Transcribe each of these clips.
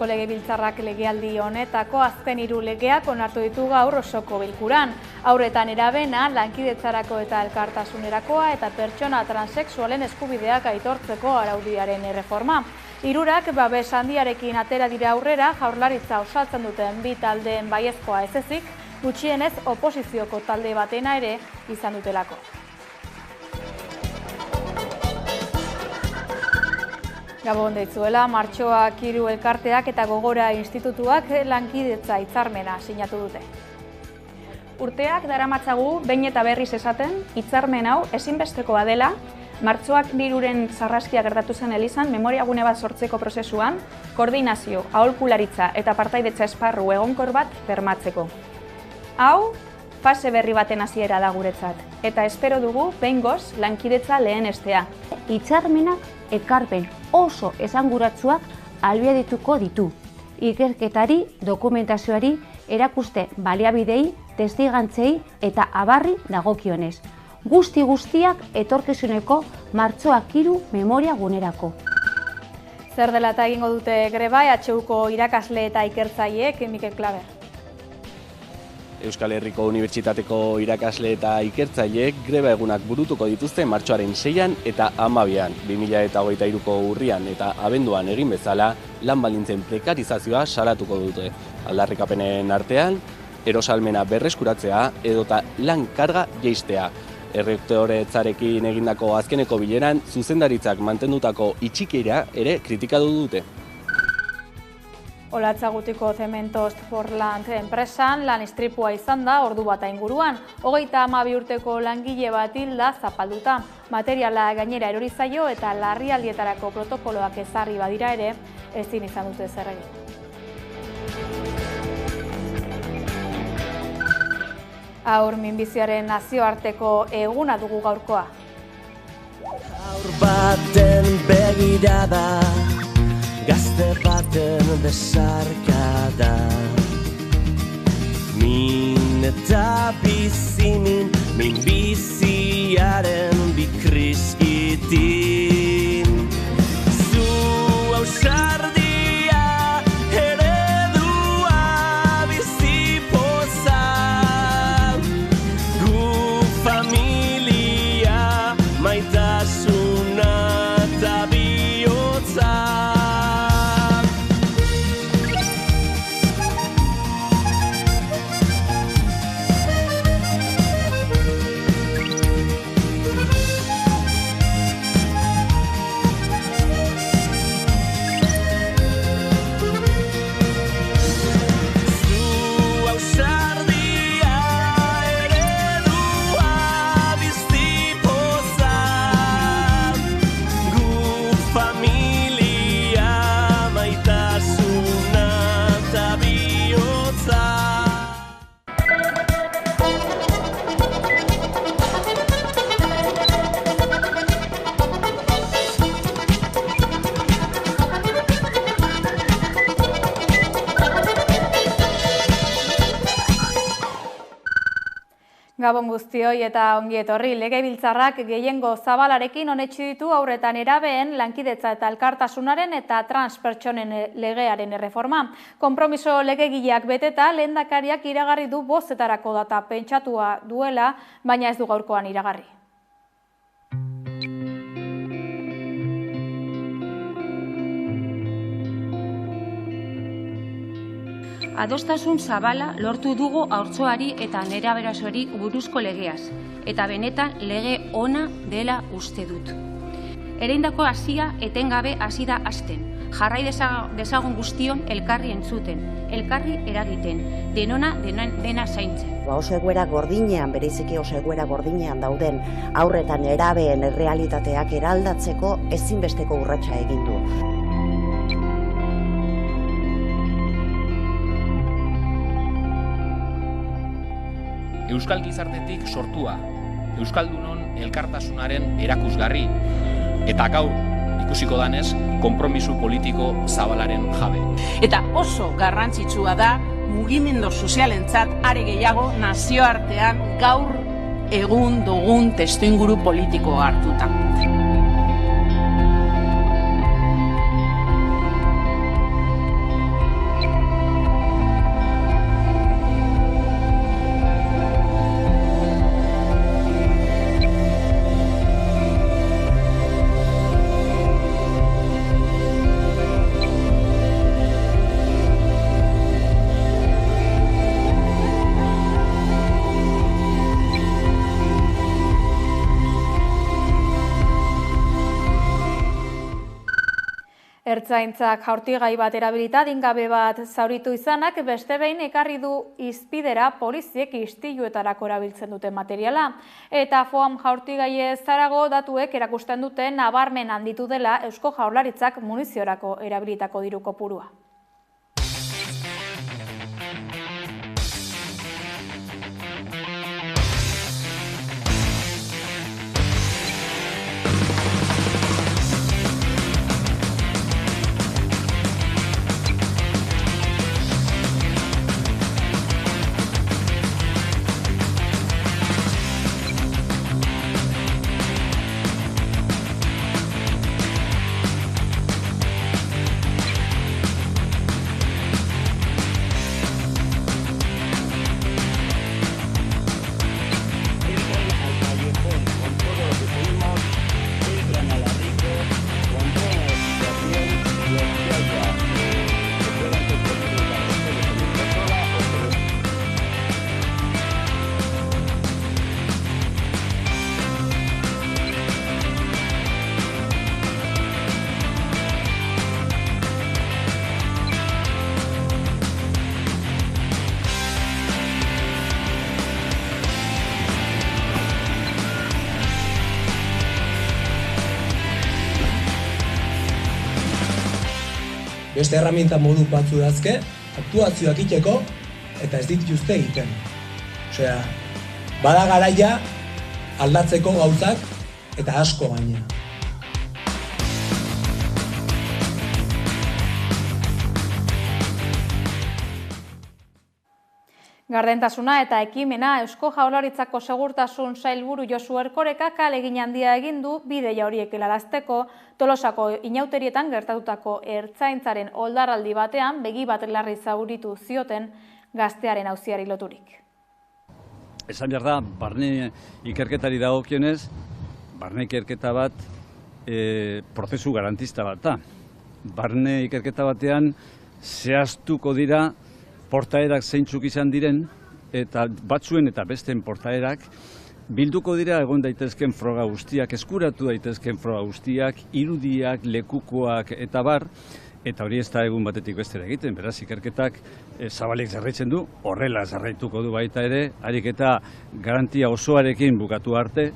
Legebiltzarrak legealdi honetako azken 3 legeak onartu ditu gaur osoko bilkuran. Haur eta nerabena, lankidetzarako eta elkartasunerakoa eta pertsona transexualen eskubideak aitortzeko araudiaren erreforma. 3 babes handiarekin atera dira aurrera, Jaurlaritza osatzen duten 2 taldeen baiezkoa ez ezik, gutxienez oposizioko talde batena ere izan dutelako. Gabon deitzuela, Martxoak 3 elkarteak eta Gogora institutuak lankidetza hitzarmena sinatu dute. Urteak daramatzagu behin eta berriz esaten, hitzarmen hau ezinbestekoa dela, Martxoak 3-ren sarraskia gertatu zen Elizan memoria gune bat sortzeko prozesuan, koordinazio, aholkularitza eta partaidetza esparru egonkor bat bermatzeko. Hau, fase berri baten hasiera da guretzat, eta espero dugu behingoz lankidetza lehenestea. Hitzarmenak ekarpen oso esanguratsuak ahalbidetuko ditu. Ikerketari, dokumentazioari, erakuste baliabidei, testigantzei eta abarri dagokionez. Guztiak etorkizuneko Martxoak 3 memoria gunerako. Zer dela eta egingo dute greba EHUko irakasle eta ikertzaileek, Mikel Klaber? Euskal Herriko Unibertsitateko irakasle eta ikertzaileek greba egunak burutuko dituzte martxoaren 6an eta 12an, 2023ko urrian eta abenduan egin bezala lan baldintzen prekarizazioa salatuko dute. Aldarrikapenen artean, erosalmena berreskuratzea edota lan karga jaistea. Errektoretzarekin egindako azkeneko bileran zuzendaritzak mantendutako itxikera ere kritikatu dute. Olatzagutiko Cementos Portland enpresan lan istripua izan da ordu bata inguruan. 32 urteko langile bat hilda zapalduta. Materiala gainera erori zaio eta larrialdietarako protokoloak ezarri badira ere ezin izan dute zer egin. Haur minbiziaren nazioarteko eguna dugu gaurkoa. Haur baten begirada, gazte baten besarkada. Min eta bizimin, min biziaren bikriskitin. Zu ausardia, eredua bizipoza. Gu familia, maitasuna eta bihotza. Gabon guztioi eta ongi etorri. Legebiltzarrak gehiengo zabalarekin onetsi ditu haur eta nerabeen lankidetza eta elkartasunaren eta transpertsonen legearen erreforma. Konpromiso legegileak beteta lehendakariak iragarri du bozetarako data pentsatua duela, baina ez du gaurkoan iragarri. Adostasun zabala lortu dugu haurtxoari eta neraberasoari buruzko legeaz, eta benetan lege ona dela uste dut. Ereindako hasia etengabe hasi da hasten, jarrai dezagun guztion elkarri entzuten, elkarri eragiten, dena zaintzen. Oso egoera gordinean, bereziki oso egoera gordinean dauden haurretan nerabeen errealitateak eraldatzeko ezinbesteko urratsa egin du. Euskal gizartetik sortua, Euskaldunon elkartasunaren erakusgarri, eta gaur ikusiko danez, konpromiso politiko zabalaren jabe. Eta oso garrantzitsua da mugimendu sozialentzat are gehiago nazioartean gaur egun dugun testuinguru politikoa hartuta. Ertzaintzak jaurtigai bat erabilita adingabe bat zauritu izanak beste behin ekarri du izpidera poliziek istiluetarako erabiltzen duten materiala. Eta FOAM jaurtigai zarago datuek erakusten dute nabarmen handitu dela Eusko Jaurlaritzak muniziorako erabilitako diru kopurua. Beste herramienta modu batzu dazke, aktuazioak iteko eta ez dituzte egiten. Osea, bada garaia aldatzeko gauzak eta asko gaina. Gardentasuna eta ekimena Eusko Jaurlaritzako segurtasun sailburu Josu Erkorekak ahalegin handia egin du bideia horiek helarazteko, Tolosako inauterietan gertatutako ertzaintzaren oldarraldi batean begi bat larri zauritu zioten gaztearen auziari loturik. Esan behar da, barne ikerketari dagokionez, barne ikerketa bat prozesu garantista bat da. Barne ikerketa batean zehaztuko dira portaerak zeintzuk izan diren, eta batzuen eta besteen portaerak bilduko dira egon daitezken froga guztiak, eskuratu daitezken froga guztiak, irudiak, lekukoak eta bar, eta hori ez da egun batetik bestera egiten, beraz ikerketak zabalik jarraitzen du, horrela jarraituko du baita ere, harik eta garantia osoarekin bukatu arte,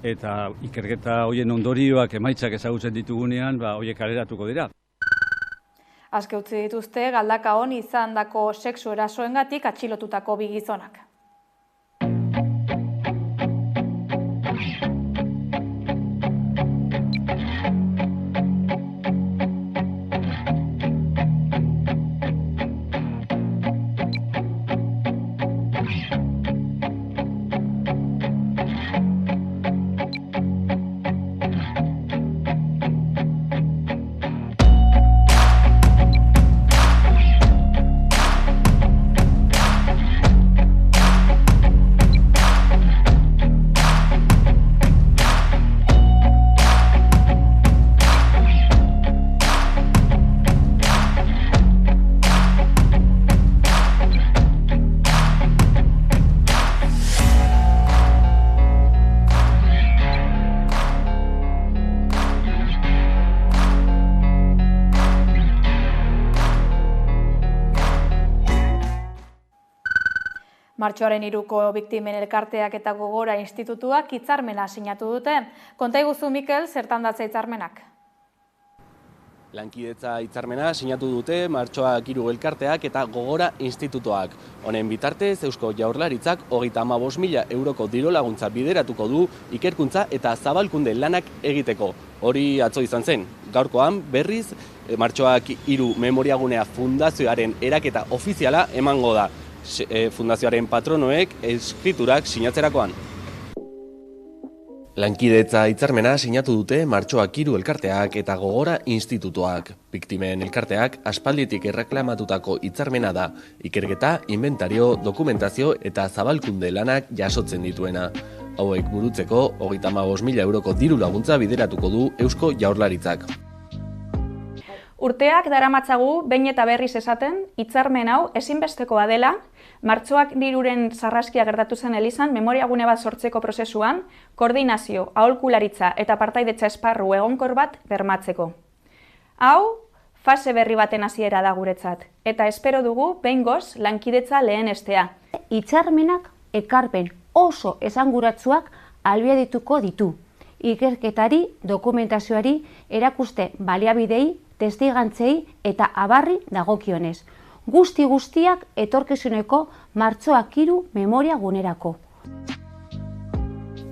eta ikerketa horien ondorioak emaitzak ezagutzen ditugunean, horiek kaleratuko dira. Aske utzi dituzte Galdakaon izandako sexu erasoengatik atxilotutako bi gizonak. Martxoaren 3ko biktimen elkarteak eta Gogora institutuak hitzarmena sinatu dute. Konta iguzu, Mikel, zertan datza hitzarmenak? Lankidetza hitzarmena sinatu dute Martxoak 3 elkarteak eta Gogora institutuak. Honen bitartez, Eusko Jaurlaritzak 35.000 euroko dirulaguntza bideratuko du ikerkuntza eta zabalkunde lanak egiteko. Hori atzo izan zen. Gaurkoan berriz, Martxoak 3 memoriagunea fundazioaren eraketa ofiziala emango da. Fundazioaren patronoek eskriturak sinatzerakoan. Lankidetza hitzarmena sinatu dute Martxoak 3 elkarteak eta Gogora institutuak. Biktimen elkarteak aspalditik erreklamatutako hitzarmena da, ikerketa, inventario, dokumentazio eta zabalkunde lanak jasotzen dituena. Hauek burutzeko 35.000 euroko diru laguntza bideratuko du Eusko Jaurlaritzak. Urteak daramatzagu behin eta berriz esaten, hitzarmen hau ezinbestekoa dela, Martxoak 3ren sarraskia gertatu zen elizan memoriagune bat sortzeko prozesuan, koordinazio, aholkularitza eta partaidetza esparru egonkor bat bermatzeko. Hau, Fase berri baten hasiera da guretzat, eta espero dugu behingoz lankidetza lehenestea. Hitzarmenak ekarpen oso esanguratsuak ahalbidetuko ditu. Ikerketari, dokumentazioari, erakuste baliabidei, testigantzei eta abarri dagokionez. Guztiak etorkizuneko martxoak 3 memoria gunerako.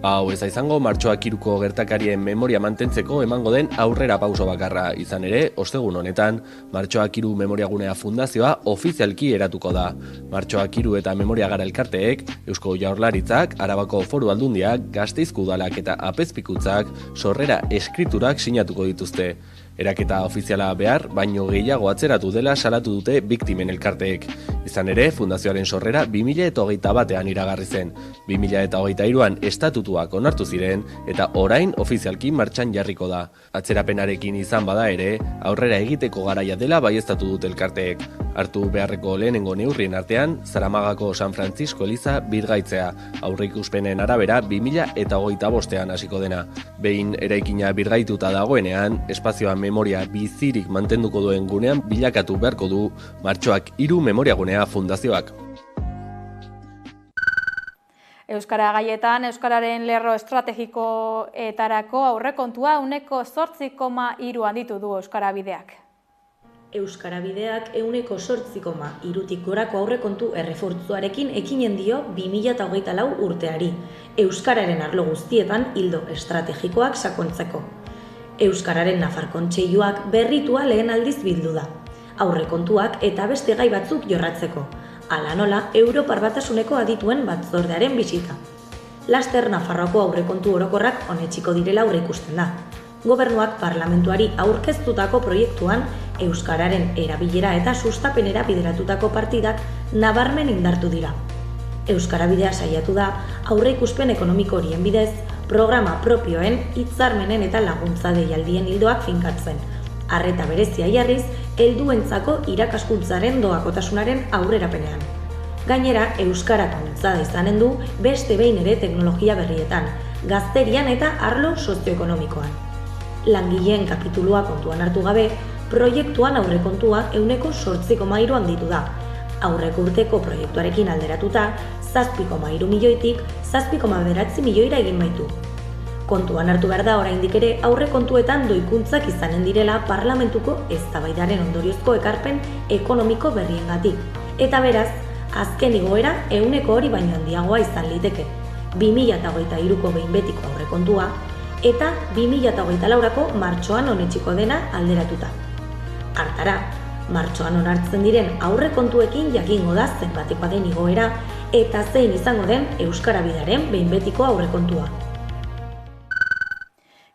Hau ez da izango martxoak 3ko gertakarien memoria mantentzeko emango den aurrera pauso bakarra. Izan ere, ostegun honetan, martxoak 3 memoria gunea fundazioa ofizialki eratuko da. Martxoak 3 eta memoria gara elkarteek, Eusko Jaurlaritzak, Arabako Foru Aldundiak, Gasteizko Udalak eta Apezpikutzak sorrera eskriturak sinatuko dituzte. Eraketa ofiziala behar, baino gehiago atzeratu dela salatu dute biktimen elkarteek. Izan ere, fundazioaren sorrera 2021an iragarri zen. 2023an estatutuak onartu ziren eta orain ofizialki martxan jarriko da. Atzerapenarekin izan bada ere, aurrera egiteko garaia dela baieztatu dute elkarteek. Hartu beharreko lehenengo neurrien artean, Zaramagako San Francisco Eliza birgaitzea, aurreikuspenen arabera 2025an hasiko dena. Behin eraikina birgaituta dagoenean, espazioan memoria bizirik mantenduko duen gunean bilakatu beharko du martxoak 3 memoria gunea fundazioak. Euskara gaietan, Euskararen lerro estrategikoetarako aurrekontua 8,3 handitu du Euskara Bideak. Euskara Bideak 8,3tik gorako aurrekontu errefortzuarekin ekinen dio 2024 urteari, Euskararen arlo guztietan ildo estrategikoak sakontzeko. Euskararen Nafar Kontseiluak berritua lehen aldiz bildu da, aurrekontuak eta beste gai batzuk jorratzeko, hala nola Europar Batasuneko adituen batzordearen bisita. Laster Nafarroako aurrekontu orokorrak onetsiko direla aurreikusten da. Gobernuak parlamentuari aurkeztutako proiektuan Euskararen erabilera eta sustapenera bideratutako partidak nabarmen indartu dira. Euskara Bidea saiatu da aurreikuspen ekonomiko horien bidez, programa propioen, hitzarmenen eta laguntza deialdien ildoak finkatzen. Arreta berezia jarriz, helduentzako irakaskuntzaren doakotasunaren aurrerapenean. Gainera, Euskarak bultzada izanen du beste behin ere teknologia berrietan, gazterian eta arlo sozioekonomikoan. Langileen kapitulua kontuan hartu gabe, proiektuan aurrekontua 8,3 handitu da. Aurreko urteko proiektuarekin alderatuta, 7,3 milioitik 7,9 milioira egin baitu. Kontuan hartu behar da oraindik ere aurrekontuetan doikuntzak izanen direla parlamentuko eztabaidaren ondoriozko ekarpen ekonomiko berriengatik. Eta beraz, azken igoera 100 baino handiagoa izan liteke. 2023ko behin betiko aurrekontua eta 2024ko martxoan onetsiko dena alderatuta. Hartara, martxoan onartzen diren aurrekontuekin jakingo da zenbatekoa den igoera eta zein izango den Euskara Bidearen behin betiko aurrekontua.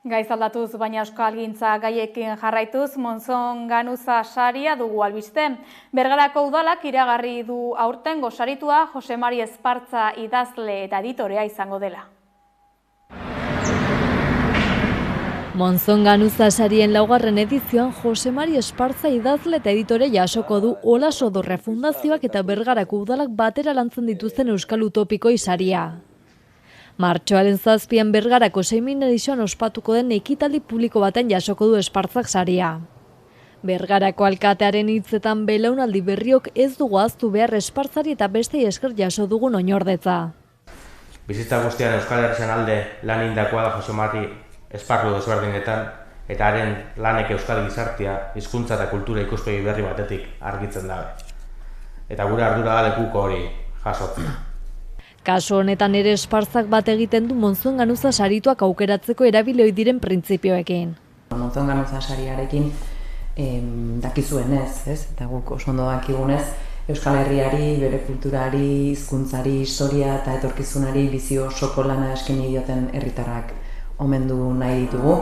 Gaiz aldatuz, baina euskalgintza gaiekin jarraituz, Monzon Ganuza saria dugu albiste. Bergarako udalak iragarri du aurtengo saritua Jose Mari Espartza idazle eta editorea izango dela. Monzon Ganuza sarien 4. edizioan Jose Mari Espartza idazle eta editore jasoko du Ola Sodorre Fundazioak eta Bergarako udalak batera lantzen dituzten euskal utopikoi saria. Martxoaren 7an Bergarako seminarioan ospatuko den ekitaldi publiko baten jasoko du Espartzak saria. Bergarako alkatearen hitzetan belaunaldi berriok ez dugu ahaztu behar Espartzari eta bestei esker jaso dugun oinordetza. Bizitza guztian Euskal Herrian alde lan indakoa da Jose Mari esparru desberdinetan eta haren lanek euskal gizartea, hizkuntza eta kultura ikuspegi berri batetik argitzen dabe. Eta gure ardura da lekuko hori jasotzea. Kasu honetan ere Espartzak bat egiten du Monzon Ganuza sarituak aukeratzeko erabili ohi diren printzipioekin. Monzon Ganuza sariarekin dakizuenez, ez? Eta guk oso ondo dakigunez, Euskal Herriari, bere kulturari, hizkuntzari, historia eta etorkizunari bizi osoko lana eskaini dioten herritarrak omendu nahi ditugu.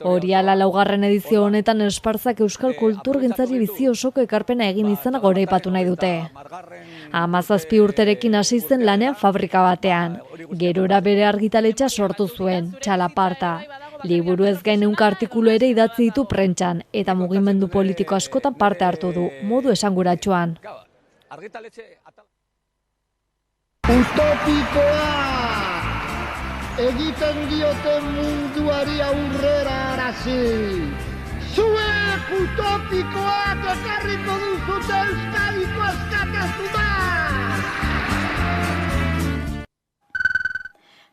Hori ala 4. edizio honetan Espartzak euskal kulturgintzari bizi osoko ekarpena egin izana goraipatu nahi dute. 17 urterekin hasi zen lanean fabrika batean. Gerora bere argitaletxa sortu zuen, Txalaparta. Liburu ez gain 100 artikulu ere idatzi ditu prentsan eta mugimendu politiko askotan parte hartu du, modu esanguratsuan. Utopikoa! Egiten dioten munduari aurrera arazi. Zuek utopikoak ekarriko duzute Euskadiko askatasuna!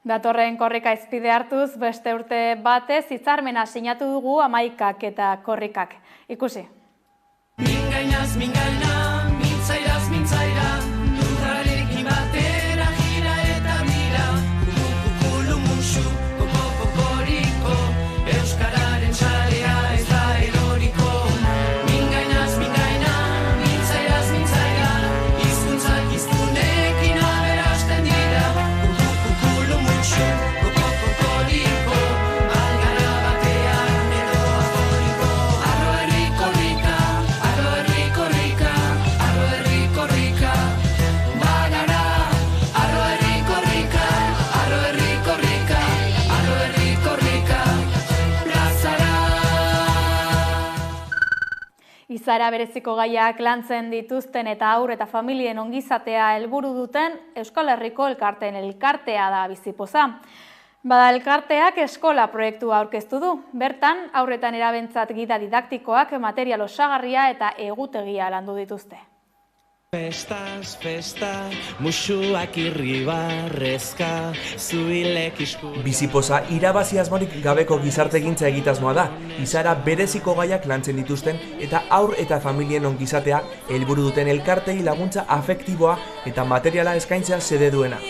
Datorren korrika izpide hartuz, beste urte batez hitzarmena sinatu dugu Amaikak eta Korrikak. Ikusi. Mingainaz, mingaina, mintzairaz, mintzaira, lurrarekin batera gira eta mira, kukukulu musu, kokokoriko, euskararen txarea ez da eroriko. Mingainaz, mingaina, mintzairaz, mintzaira, hizkuntzak hiztunekin aberasten dira, kukukulu musu, kokokoriko, algara batean edo aforiko, arro herri korrika. Izaera bereziko gaiak lantzen dituzten eta haur eta familien ongizatea helburu duten Euskal Herriko elkarteen elkartea da Bizipoza. Bada elkarteak eskola proiektua aurkeztu du. Bertan, haur eta nerabentzat gida didaktikoak, material osagarria eta egutegia landu dituzte. Festaz, festa, musuak irribarrezka, zubilek isku... Bizipoza irabazi asmorik gabeko gizartegintza egitasmoa da, izaera bereziko gaiak lantzen dituzten eta haur eta familien ongizatea helburu duten elkartei laguntza afektiboa eta materiala eskaintzea xede duena.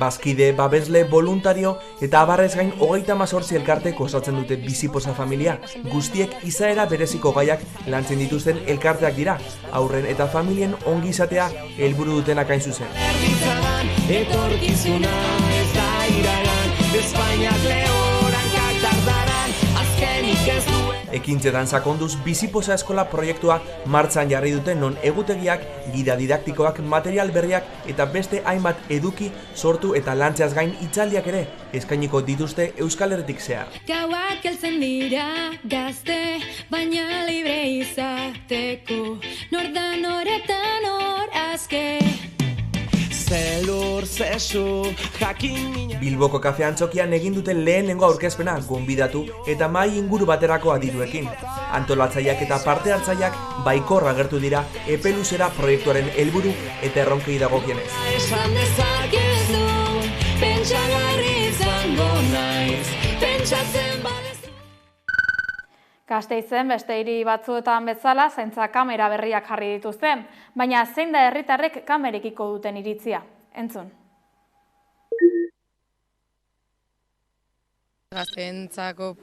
Bazkide, babesle, voluntario eta abarrez gain 38 elkartek osatzen dute Bizipoza familia. Guztiek izaera bereziko gaiak lantzen dituzten elkarteak dira. Haurren eta familien ongizatea helburu dutenak hain zuzen. Etorkizuna ez da iragan, Espainiak lehorankak dardaran, azkenik ez duen. Ekintzetan sakonduz Bizipoza eskola proiektua martxan jarri dute non egutegiak, gida didaktikoak, material berriak eta beste hainbat eduki sortu eta lantzeaz gain hitzaldiak ere eskainiko dituzte Euskal Herritik zehar. Gauak heltzen dira gazte, baina libre izateko, nor da noretan hor azke. Zelur, zesu, jakin mina... Bilboko kafe antzokian egin duten lehenengo aurkezpena gonbidatu eta mahai inguru baterako adituekin. Antolatzaileak eta parte hartzaileak baikor agertu dira epe luzera proiektuaren helburu eta erronkei dagokienez. Esan dezakezu, pentsagarri izango naiz, pentsatzen badezu. Gasteizen beste hiri batzuetan bezala zaintza kamera berriak jarri dituzte, baina zein da herritarrek kamerekiko duten iritzia? Entzun. Gazteentzako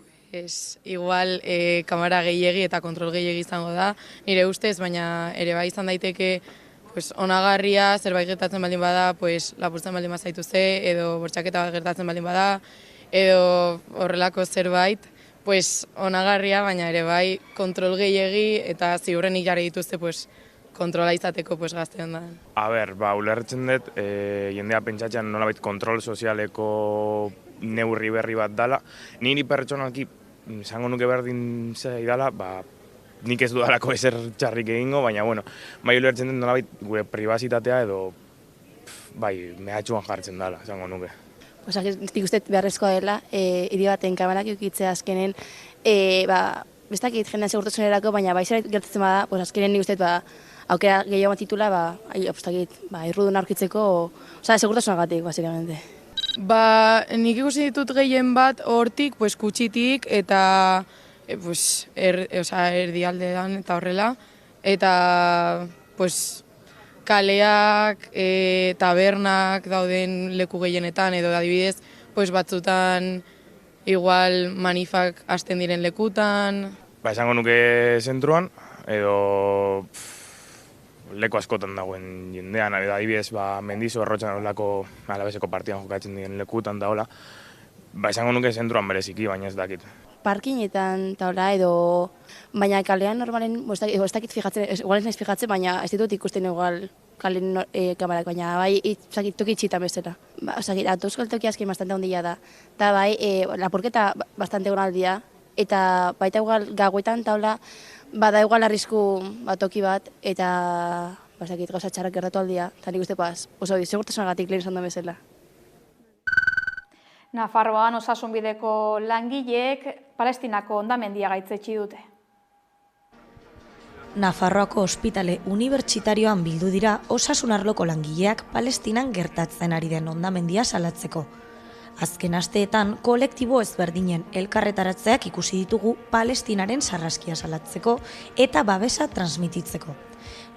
igual kamera gehiegi eta kontrol gehiegi izango da, nire ustez, baina ere bai izan daiteke onagarria, zerbait gertatzen baldin bada, lapurtzen baldin bazaituzte, edo bortxaketa gertatzen baldin bada, edo horrelako zerbait, onagarria, baina ere bai kontrol gehiegi eta ziurrenik jarri dituzte kontrola izateko gazteon da. Ulertzen dut, jendea pentsatzean nolabait kontrol sozialeko neurri berri bat dala. Niri pertsonalki, izango nuke berdin zaidala, nik ez dudalako ezer txarrik egingo, baina bai ulertzen dut nolabait gure pribazitatea edo mehatxuan jartzen dala, izango nuke. Nik uste beharrezkoa dela, hiri baten kamerak eukitzea azkenen, bestakit jendean segurtasunerako, baina baizerat gertatzen bada, azkenen nik uste aukera gehiago matitula, irrudun aurkitzeko, segurtasunagatik, basikamente. Nik ikusi ditut gehien bat hortik, kutsitik, eta erdialdean eta horrela, eta kaleak, tabernak dauden leku gehienetan, edo adibidez, batzutan igual manifak hasten diren lekutan. Esango nuke zentruan, edo leku askotan dagoen jendean, adibidez Mendizo Errotxan olako Alabeseko partidan jokatzen diren lekutan daola. Esango nuke zentruan bereziki, baina ez dakit. Parkinetan taula edo, baina kalean normalen, ez dakit fijatzen, igual ez naiz fijatzen, baina ez ditut ikusten igual kalen kamerak, baina bai toki itxitan bezala. Autoskal toki azken bastante ondila da. Eta bai, lapurketa bastante gonaldia, eta baita igual gauetan taula, bada igual arrisku toki bat, eta gauza txarrak gertatu aldia, eta nik uste segurtasunagatik lehen esan da bezala. Nafarroan osasunbideko langileek Palestinako hondamendia gaitzetsi dute. Nafarroako ospitale unibertsitarioan bildu dira osasun arloko langileak Palestinan gertatzen ari den hondamendia salatzeko. Azken asteetan kolektibo ezberdinen elkarretaratzeak ikusi ditugu Palestinaren sarraskia salatzeko eta babesa transmititzeko.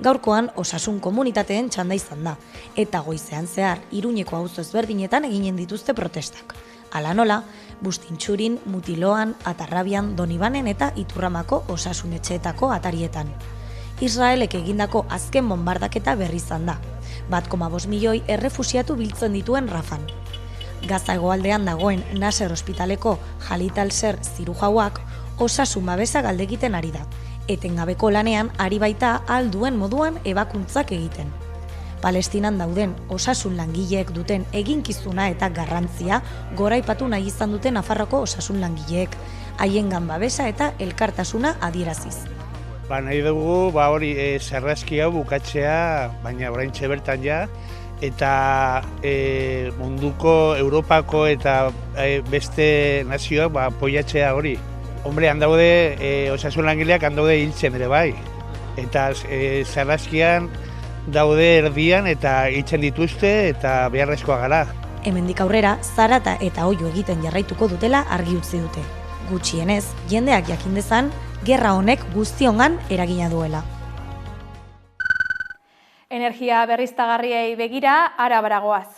Gaurkoan osasun komunitateen txanda izan da, eta goizean zehar Iruñeko auzo ezberdinetan eginen dituzte protestak. Hala nola, Bustintxurin, Mutiloan, Atarrabian, Donibanen eta Iturramako osasunetxeetako atarietan. Israelek egindako azken bombardaketa berri izan da, 1,5 milioi errefusiatu biltzen dituen Rafan. Gaza hegoaldean dagoen Nasser ospitaleko Khalid al-Ser zirujauak osasun babesa galdegiten ari da, etengabeko lanean ari baita ahal duen moduan ebakuntzak egiten. Palestinan dauden osasun langileek duten eginkizuna eta garrantzia goraipatu nahi izan duten Nafarroko osasun langileek, haiengan babesa eta elkartasuna adieraziz. Nahi dugu hori sarraski hau bukatzea, baina oraintxe bertan ja, eta munduko, Europako eta beste nazioak apoiatzea hori. Hombre, handaude osasun langileak handaude hiltzen ere bai, eta sarraskian daude erdian eta hiltzen dituzte eta beharrezkoa gara. Hemendik aurrera, zarata eta oihu egiten jarraituko dutela argi utzi dute. Gutxienez, jendeak jakin dezan, gerra honek guztiongan eragina duela. Energia berriztagarriei begira, Arabara goaz.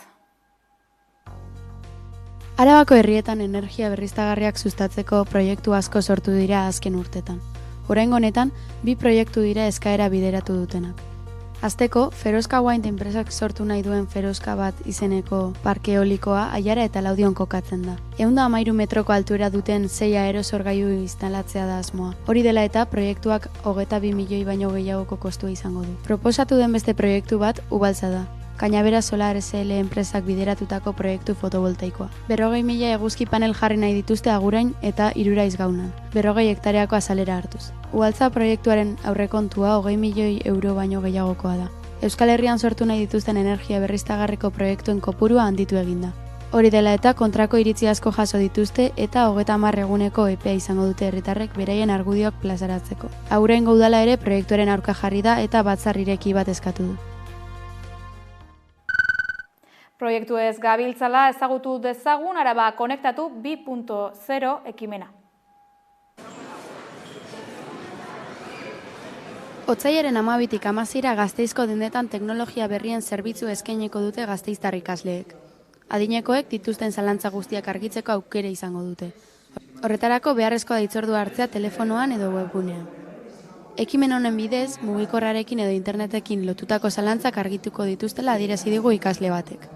Arabako herrietan energia berriztagarriak sustatzeko proiektu asko sortu dira azken urtetan. Oraingo honetan, 2 proiektu dira eskaera bideratu dutenak. Hasteko, Feroska Wind enpresak sortu nahi duen Feroska bat izeneko parke eolikoa Aiara eta Laudion kokatzen da. 113 metroko altuera duten 6 aerosorgailu instalatzea da asmoa. Hori dela eta proiektuak 22 milioi baino gehiagoko kostua izango du. Proposatu den beste proiektu bat Ubaltza da. Cañabera Solar SL enpresak bideratutako proiektu fotovoltaikoa. 40.000 eguzki panel jarri nahi dituzte Agurain eta Iruraiz Gaunan, 40 hektareako azalera hartuz. Ubaltza proiektuaren aurrekontua 20 milioi euro baino gehiagokoa da. Euskal Herrian sortu nahi dituzten energia berriztagarriko proiektuen kopurua handitu eginda. Hori dela eta kontrako iritzi asko jaso dituzte eta 30 eguneko epea izango dute herritarrek beraien argudioak plazaratzeko. Aguraingo udala ere proiektuaren aurka jarri da eta batzar ireki bat eskatu du. Proiektu ez gabiltzala ezagutu dezagun Araba Konektatu 2.0 ekimena. Otsailaren 12tik 16 Gasteizko dendetan teknologia berrien zerbitzu eskainiko dute gasteiztar ikasleek. Adinekoek dituzten zalantza guztiak argitzeko aukera izango dute. Horretarako beharrezkoa da hitzordua hartzea telefonoan edo webgunean. Ekimen honen bidez, mugikorrarekin edo internetekin lotutako zalantzak argituko dituztela adierazi digu ikasle batek.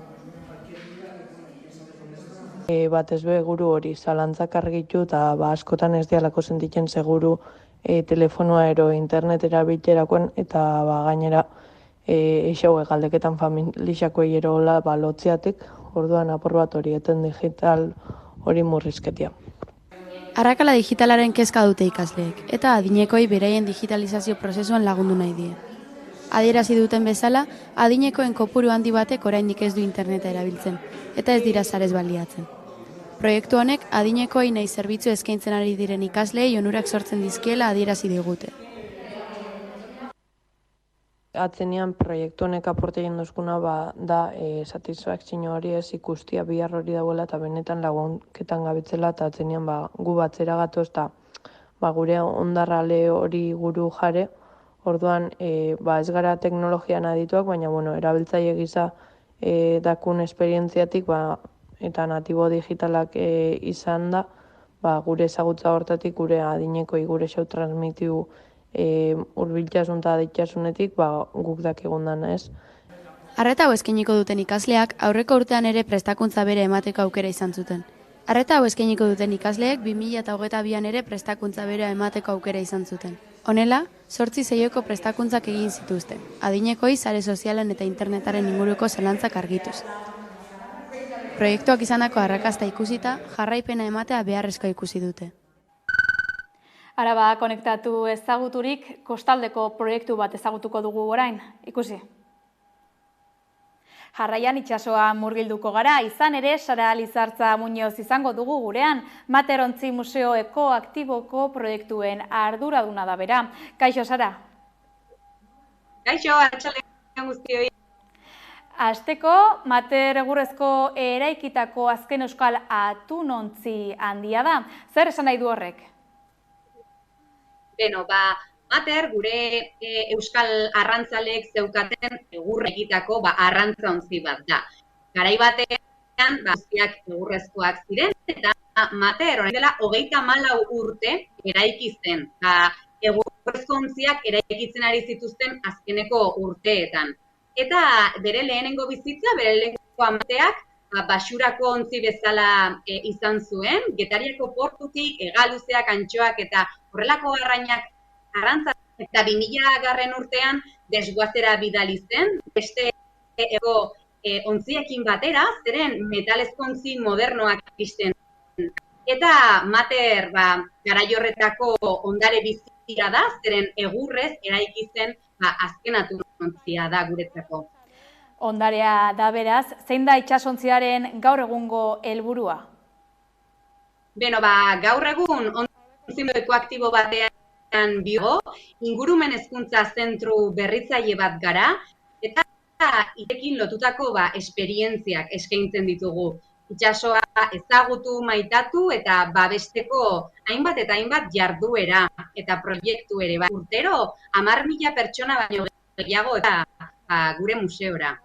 Batez be guru hori zalantzak argitu eta askotan ez dialako sentitzen seguru telefonoa ero internet erabiltzerakoan eta gainera eixaue galdeketan familixakoei erola lotziatik, orduan apur bat hori eten digital hori murrizketia. Arrakala digitalaren kezka dute ikasleek eta adinekoi beraien digitalizazio prozesuan lagundu nahi die. Adierazi duten bezala, adinekoen kopuru handi batek oraindik ez du interneta erabiltzen eta ez dira sarez baliatzen. Proiektu honek adinekoi nahi zerbitzu eskaintzen ari diren ikasleei onurak sortzen dizkiela adierazi digute. Atzenean proiektu honek aporte egin duzkuna da satisfakzio hori ez ikustia bihar hori dagoela eta benetan lagunketan gabitzela eta atzenean gu batzera gatoz eta gure ondarrale hori guru jare, orduan ez gara teknologian adituak, baina erabiltzaile gisa dakun esperientziatik eta natibo digitalak izan da, gure ezagutza hortatik gure adinekoi gure xau transmitiu hurbiltasun eta aditasunetik guk dakigundan ez. Arreta hau eskainiko duten ikasleak aurreko urtean ere prestakuntza bere emateko aukera izan zuten. Arreta hau eskainiko duten ikasleek 2022an ere prestakuntza bere emateko aukera izan zuten. Honela, 8 seioko prestakuntzak egin zituzten, adinekoi sare sozialen eta internetaren inguruko zalantzak argituz. Proiektuak izandako arrakasta ikusita, jarraipena ematea beharrezkoa ikusi dute. Araba Konektatu ezaguturik kostaldeko proiektu bat ezagutuko dugu orain, ikusi. Jarraian itsasoa murgilduko gara, izan ere Sara Lizartza Muñoz izango dugu gurean, Mater Ontzi Museo Ekoaktiboko proiektuen arduraduna da bera. Kaixo, Sara? Kaixo, atxaldean guztioi. Hasteko, Mater egurrezko eraikitako azken euskal atunontzi handia da. Zer esan nahi du horrek? Beno, Mater, gure euskal arrantzaleek zeukaten egurra egitako arrantza-ontzi bat da. Garai batean, guztiak egurrezkoak ziren, eta Mater, orain dela 34 urte eraiki zen. Egurrezko ontziak eraikitzen ari zituzten azkeneko urteetan. Eta bere lehenengo bizitza, bere lehenengo amateak, basurako ontzi bezala izan zuen, Getariako portutik, hegaluzeak, antxoak eta horrelako arrainak arrantza eta 2000 urtean desguazera bidali zen, beste ontziekin batera, zeren metalezko ontzi modernoak izten. Eta Mater garai horretako ondare bizia da, zeren egurrez eraiki zen azken atunontzia da guretzako. Ondarea da beraz, zein da itsasontziaren gaur egungo helburua? Beno, gaur egun ontzi ekoaktibo batean ingurumen hezkuntza zentru berritzaile bat gara, eta itekin lotutako esperientziak eskaintzen ditugu. Itsasoa ezagutu, maitatu eta babesteko hainbat eta hainbat jarduera eta proiektu ere. Urtero, 10.000 pertsona baino gehiago eta gure museora.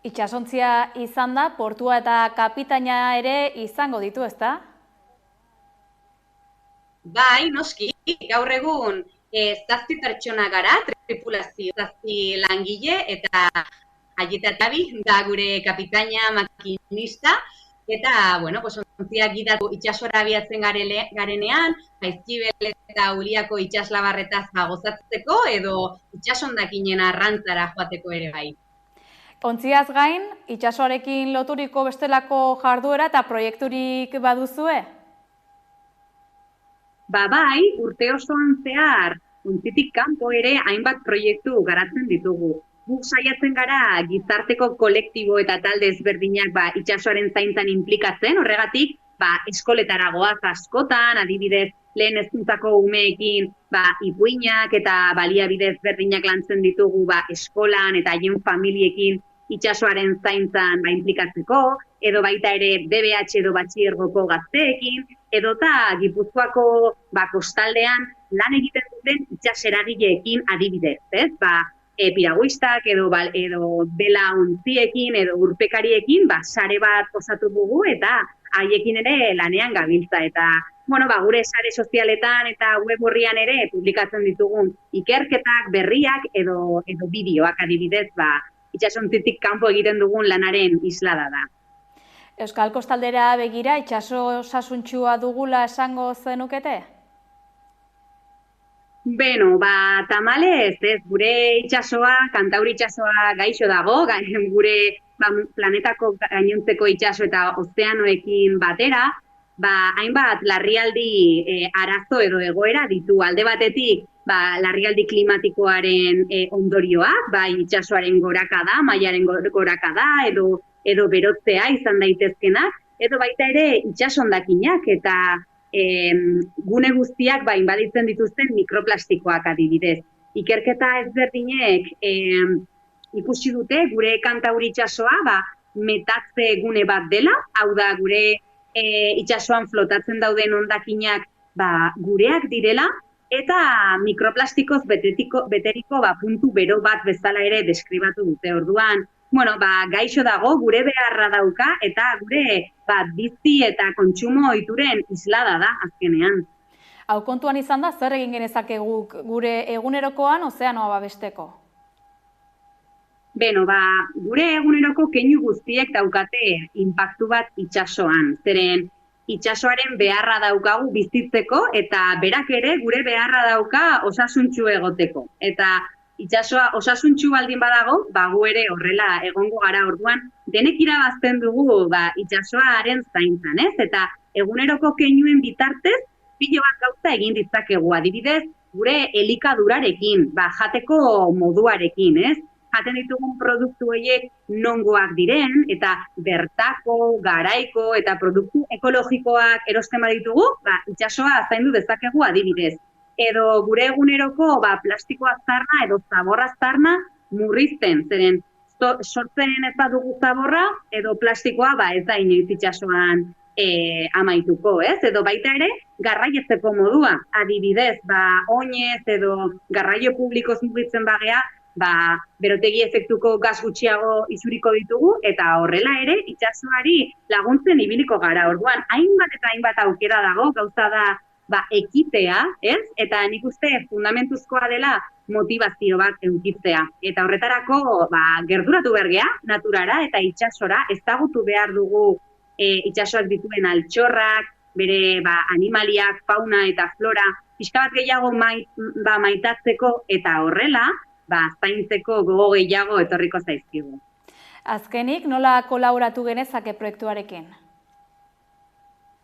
Itsasontzia izan da, portua eta kapitaina ere izango ditu, ezta? Bai, noski, gaur egun 7 pertsona gara, tripulazio, 7 langile eta aietatabi da gure kapitaina makinista, eta, ontziak gidatu itsasora abiatzen garenean, Jaizkibel eta Uliako itsaslabarretaz gozatzeko edo itsasondakinen arrantzara joateko ere bai. Ontziaz gain, itsasoarekin loturiko bestelako jarduera eta proiekturik baduzue? Bai, urte osoan zehar, ontzitik kanpo ere hainbat proiektu garatzen ditugu. Guk saiatzen gara gizarteko kolektibo eta talde ezberdinak itsasoaren zaintzan inplikatzen, horregatik eskoletara goaz askotan, adibidez lehen hezkuntzako umeekin ipuinak eta baliabide ezberdinak lantzen ditugu eskolan eta haien familiekin itsasoaren zaintzan inplikatzeko, edo baita ere DBH edo batxilergoko gazteekin, edota Gipuzkoako kostaldean lan egiten duten itsaseragileekin adibidez, piraguistak edo dela ontziekin edo urpekariekin sare bat osatu dugu eta haiekin ere lanean gabiltza eta gure sare sozialetan eta web orrian ere publikatzen ditugun ikerketak, berriak edo bideoak adibidez itsasontzitik kanpo egiten dugun lanaren islada da. Euskal Kostaldera begira itsaso osasuntsua dugula esango zenukete? Beno, tamalez, gure itsasoa, Kantauri itsasoa gaixo dago, gure planetako gainontzeko itsaso eta ozeanoekin batera, hainbat larrialdi arazo edo egoera ditu. Alde batetik, larrialdi klimatikoaren ondorioak, itsasoaren gorakada, mailaren gorakada edo berotzea izan daitezkenak, edo baita ere itsasondakinak eta gune guztiak inbaditzen dituzten mikroplastikoak adibidez. Ikerketa ezberdinek ikusi dute gure Kantauri itsasoa metatze gune bat dela, hau da gure itsasoan flotatzen dauden hondakinak gureak direla, eta mikroplastikoz beteriko puntu bero bat bezala ere deskribatu dute. Orduan, gaixo dago, gure beharra dauka, eta gure bizi eta kontsumo ohituren islada da azkenean. Hau kontuan izan da, zer egin genezakegu gure egunerokoan ozeanoa babesteko? Beno, gure eguneroko keinu guztiek daukate inpaktu bat itsasoan. Zeren, itsasoaren beharra daukagu bizitzeko eta berak ere gure beharra dauka osasuntsu egoteko. Eta itsasoa osasuntsu baldin badago, gu ere horrela egongo gara. Orduan, denek irabazten dugu itsasoaren zaintzan, ez? Eta eguneroko keinuen bitartez, pilo bat gauza egin ditzakegu, adibidez, gure elikadurarekin, jateko moduarekin, ez? jaten ditugun produktu horiek nongoak diren, eta bertako, garaiko eta produktu ekologikoak erosten baditugu, itsasoa zaindu dezakegu adibidez. Edo gure eguneroko plastiko aztarna edo zabor aztarna murrizten, zeren sortzen ez badugu zaborra, edo plastikoa ez da inoiz itsasoan amaituko, ez? Edo baita ere, garraietzeko modua, adibidez, oinez edo garraio publikoz mugitzen bagea, berotegi efektuko gas gutxiago isuriko ditugu, eta horrela ere, itsasoari laguntzen ibiliko gara. Orduan, hainbat eta hainbat aukera dago, gauza da ekitea, ez? Eta nik uste fundamentuzkoa dela motivazio bat edukitzea. Eta horretarako gerturatu behar naturara eta itsasora, ezagutu behar dugu itsasoak dituen altxorrak, bere animaliak, fauna eta flora, pixka bat gehiago maitatzeko eta horrela, zaintzeko gogo gehiago etorriko zaizkigu. Azkenik, nola kolaboratu genezake proiektuarekin?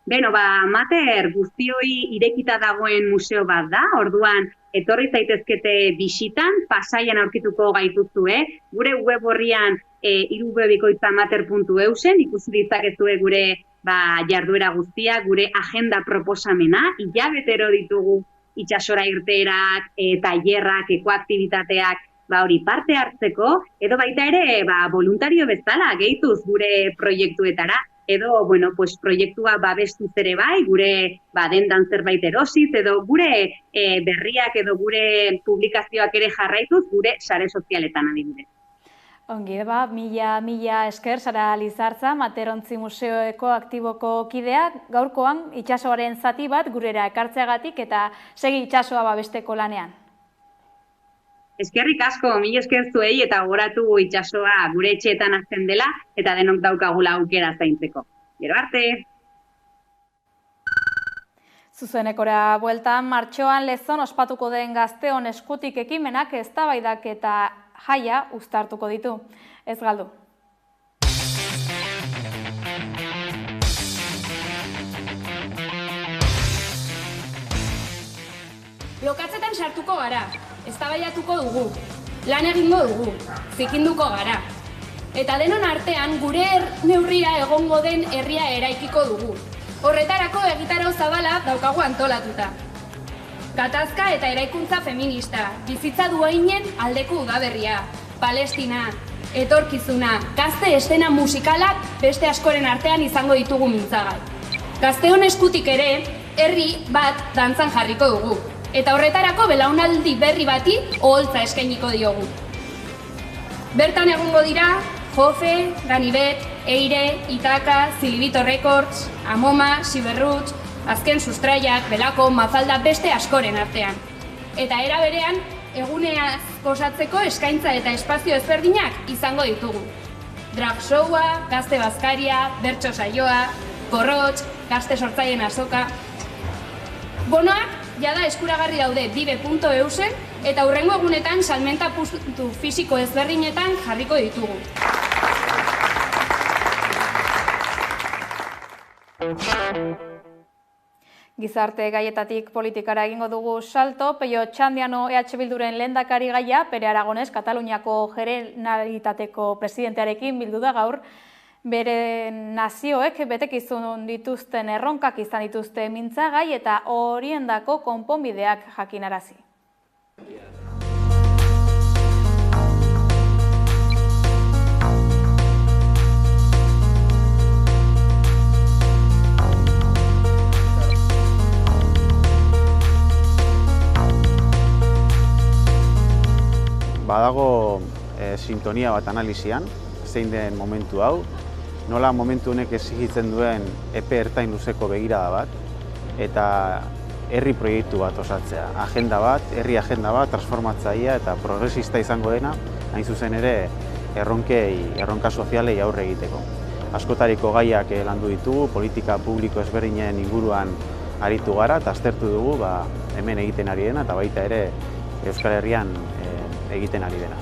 Beno, Mater guztioi irekita dagoen museo bat da, orduan etorri zaitezkete bisitan, Pasaian aurkituko gaituzue, gure web horrian irubebikoitzamater.eusen, ikusi ditzakezue gure jarduera guztia, gure agenda proposamena, hilabetero ditugu itsasora irteerak, tailerrak, ekoaktibitateak, hori parte hartzeko, edo baita ere, voluntario bezala gehituz gure proiektuetara, edo, proiektua babestuz ere bai, gure dendan zerbait erosiz, edo gure berriak edo gure publikazioak ere jarraituz, gure sare sozialetan adibidez. Ongi, mila esker, Sara Lizartza, Materontzi Museoeko aktiboko kidea, gaurkoan itsasoaren zati bat gurera ekartzeagatik eta segi itsasoa babesteko lanean. Eskerrik asko, mila esker zuei eta gogoratu itsasoa gure etxeetan azten dela eta denok daukagula aukera zaintzeko. Gero arte! Zuzenekora bueltan, martxoan Lezon ospatuko den Gazteon eskutik ekimenak eztabaidak eta jaia uztartuko ditu. Ez galdu. Lokatzetan sartuko gara, eztabaidatuko dugu, lan egingo dugu, zikinduko gara. Eta denon artean gure neurrira egongo den herria eraikiko dugu. Horretarako egitarau zabala daukagu antolatuta. Gatazka eta eraikuntza feminista, bizitza duainen aldeko udaberria, Palestina, etorkizuna, gazte eszena musikalak beste askoren artean izango ditugu mintzagai. Gazteon eskutik ere, herri bat dantzan jarriko dugu. Eta horretarako belaunaldi berri bati oholtza eskainiko diogu. Bertan egongo dira, Jofe, Ganibet, Eire, Itaka, Zilibito Records, Amoma, Siberruts, Azken Sustraiak, Belako, Mafalda beste askoren artean. Eta era berean, eguneaz gozatzeko eskaintza eta espazio ezberdinak izango ditugu. Drag showa, gazte bazkaria, bertso saioa, korrotx, gazte sortzaien azoka. Bonoak, jada eskuragarri daude bibe.eusen eta hurrengo egunetan salmenta puntu fisiko ezberdinetan jarriko ditugu. Gizarte gaietatik politikara egingo dugu salto, Peio Txandiano EH Bilduren lehendakari gaia, Pere Aragones, Kataluniako Generalitateko presidentearekin bildu da gaur, bere nazioek betekizun dituzten erronkak izan dituzte mintzagai eta horiendako konponbideak jakinarazi. Badago sintonia bat analizian, zein den momentu hau, nola momentu honek exigitzen duen epe ertain luzeko begirada bat, eta herri proiektu bat osatzea. Agenda bat, herri agenda bat, transformatzailea eta progresista izango dena, hain zuzen ere erronka sozialei aurre egiteko. Askotariko gaiak landu ditugu, politika publiko ezberdinen inguruan aritu gara, eta aztertu dugu hemen egiten ari dena, eta baita ere Euskal Herrian egiten ari dena.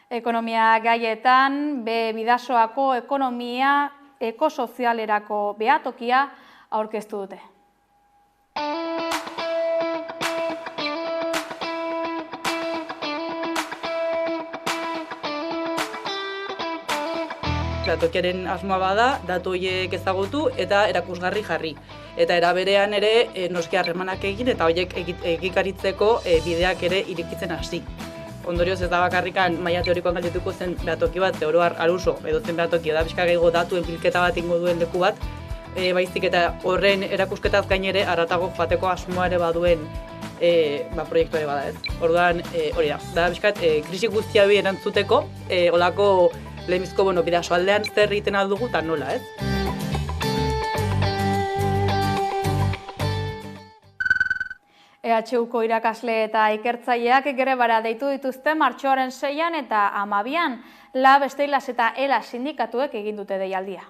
Ekonomia gaietan, Bidasoako ekonomia ekosozialerako behatokia aurkeztu dute. Tokiaren asmoa bada, datu horiek ezagutu eta erakusgarri jarri. Eta era berean ere noski harremanak egin eta horiek egikaritzeko bideak ere irekitzen hasi. Ondorioz ez da bakarrikan maila teorikoan galdetuko zen behatoki bat, oro har aluso edo zen behatoki da pixka gehiago datuen bilketa bat ingo duen leku bat, baizik eta horren erakusketaz gain ere haratago joateko asmoa ere baduen proiektu ere bada, ez? Orduan hori da pixkat krisi guztia bi erantzuteko olako lehenbizko bidasoaldean zer egiten aldugu eta nola, ez? EHUko irakasle eta ikertzaileak grebara deitu dituzte martxoaren 6an eta 12an, LAB, Steilas eta ELA sindikatuek egin dute deialdia.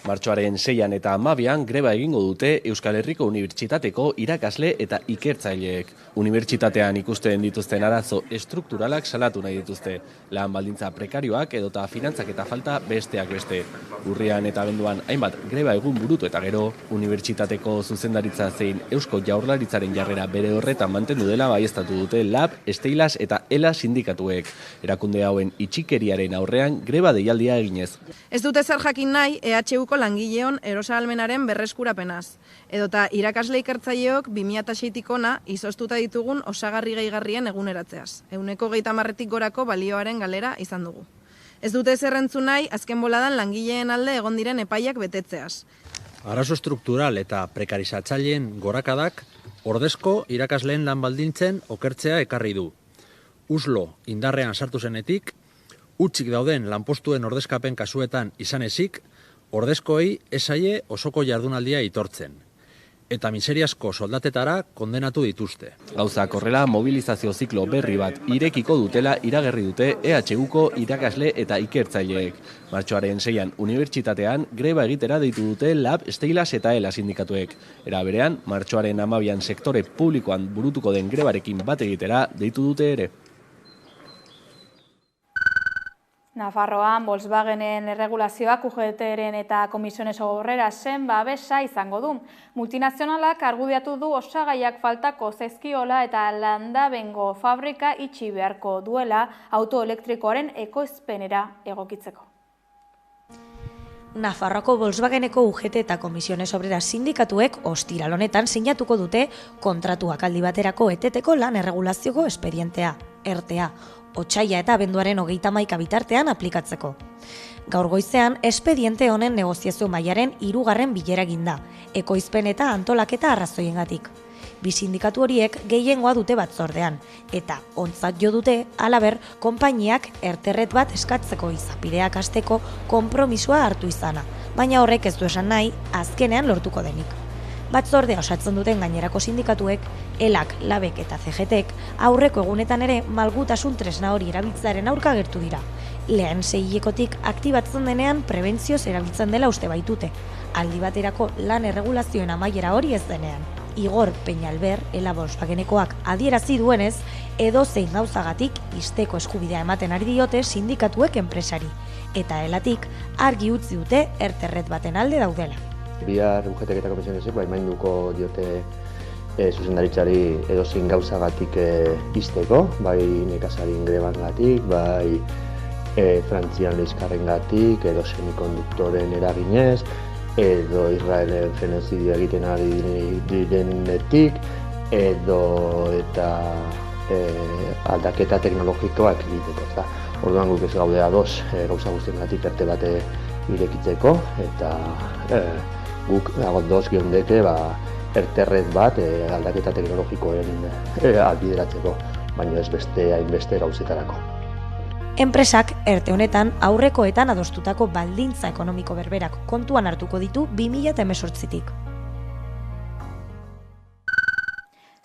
Martxoaren 6an eta 12an greba egingo dute Euskal Herriko Unibertsitateko irakasle eta ikertzaileek. Unibertsitatean ikusten dituzten arazo estrukturalak salatu nahi dituzte. Lan baldintza prekarioak edota finantzak eta falta besteak beste. Urrian eta abenduan hainbat greba egun burutu eta gero, Unibertsitateko zuzendaritza zein Eusko Jaurlaritzaren jarrera bere horretan mantendu dela baieztatu dute LAB, Steilas eta ELA sindikatuek. Erakunde hauen itxikeriaren aurrean greba deialdia eginez. Ez dute zer jakin nahi EHUko langileon erosahalmenaren berreskurapenaz. Edota irakasle ikertzaileok 2006tik ona izoztuta ditugun osagarri gehigarrien eguneratzeaz. 30%tik gorako balioaren galera izan dugu. Ez dute zer entzun nahi azken boladan langileen alde egon diren epaiak betetzeaz. Arazo struktural eta prekarizatzaileen gorakadak ordezko irakasleen lan baldintzen okertzea ekarri du. Uslo indarrean sartu zenetik, hutsik dauden lanpostuen ordezkapen kasuetan izan ezik, ordezkoei esaie osoko jardunaldia itortzen. Eta miseriazko soldatetara kondenatu dituzte. Gauzak horrela, mobilizazio ziklo berri bat irekiko dutela iragarri dute EHUko irakasle eta ikertzaileek. Martxoaren 6an unibertsitatean greba egitera deitu dute LAB, Steilas eta ELA sindikatuek. Era berean, martxoaren 12an sektore publikoan burutuko den grebarekin bat egitera deitu dute ere. Nafarroan, Volkswagenen erregulazioak UGT-ren eta Komisiones Obrerasen babesa izango du. Multinazionalak argudiatu du osagaiak faltako zaizkiola eta landabengo fabrika itxi beharko duela autoelektrikoaren ekoizpenera egokitzeko. Nafarroako Volkswageneko UGT eta Komisiones Obreras sindikatuek ostiral honetan sinatuko dute kontratuak aldi baterako eteteko lan erregulazioko espedientea, ERTEA, otsaila eta abenduaren 31 bitartean aplikatzeko. Gaur goizean, espediente honen negoziazio mailaren 3. bilera eginda, ekoizpen eta antolaketa arrazoiengatik. Bi sindikatu horiek gehiengoa dute batzordean, eta ontzat jo dute, halaber, konpainiak erterret bat eskatzeko izapideak hasteko konpromisoa hartu izana, baina horrek ez du esan nahi, azkenean lortuko denik. Batzordea osatzen duten gainerako sindikatuek, ELAK, LABek eta CGTek aurreko egunetan ere malgutasun tresna hori erabiltzearen aurka agertu dira. Lehen seilekotik aktibatzen denean prebentzioz erabiltzen dela uste baitute, aldi baterako lan erregulazioen amaiera hori ez denean. Igor Peñalber, ELA Volkswagenekoak adierazi duenez, edozein gauzagatik isteko eskubidea ematen ari diote sindikatuek enpresari, eta ELAtik argi utzi dute erterret baten alde daudela. Bihar UGTek eta Komisionesek baimenduko diote zuzendaritzari edozein gauzagatik isteko, bai nekazarien grebangatik, bai Frantzian leizkarrengatik, edo semikonduktoren eraginez, edo Israelen genozidioa egiten ari direnetik, edo eta aldaketa teknologikoak egiteko. Orduan guk ez gaude ados gauza guztiengatik erte bate irekitzeko, eta guk ados geundeke erterret bat aldaketa teknologikoen albideratzeko, baina ez beste hainbeste gauzetarako. Enpresak erte honetan aurrekoetan adostutako baldintza ekonomiko berberak kontuan hartuko ditu 2018tik.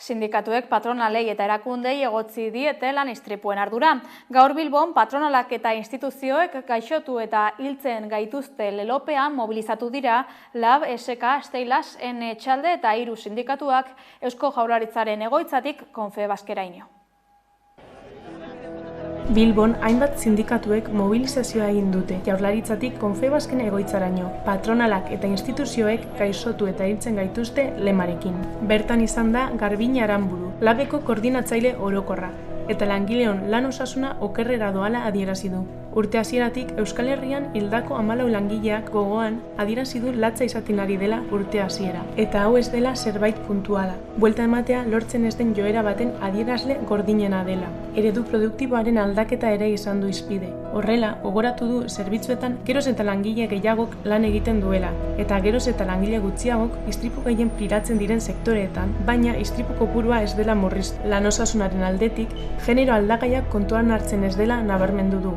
Sindikatuek patronalei eta erakundei egotzi diete lan istripuen ardura. Gaur Bilbon patronalak eta instituzioek gaixotu eta hiltzen gaituzte lelopean mobilizatu dira LAB, SK, Steilas, Etxalde eta 3 sindikatuak Eusko Jaurlaritzaren egoitzatik Confebaskeraino. Bilbon hainbat sindikatuek mobilizazioa egin dute, Jaurlaritzatik Confebasken egoitzaraino. Patronalak eta instituzioek gaixotu eta hiltzen gaituzte lemarekin. Bertan izan da Garbiñe Aranburu, labeko koordinatzaile orokorra, eta langileon lan osasuna okerrera doala adierazi du. Urte hasieratik Euskal Herrian hildako 14 langileak gogoan adierazi du latza izaten ari dela urte hasiera. Eta hau ez dela zerbait puntuala. Buelta ematea lortzen ez den joera baten adierazle gordinena dela. Eredu produktiboaren aldaketa ere izan du hizpide. Horrela, gogoratu du zerbitzuetan geroz eta langile gehiagok lan egiten duela, eta geroz eta langile gutxiagok istripu gehien piratzen diren sektoreetan, baina istripu kopurua ez dela murriztu. Lan osasunaren aldetik, genero aldagaiak kontuan hartzen ez dela nabarmendu du.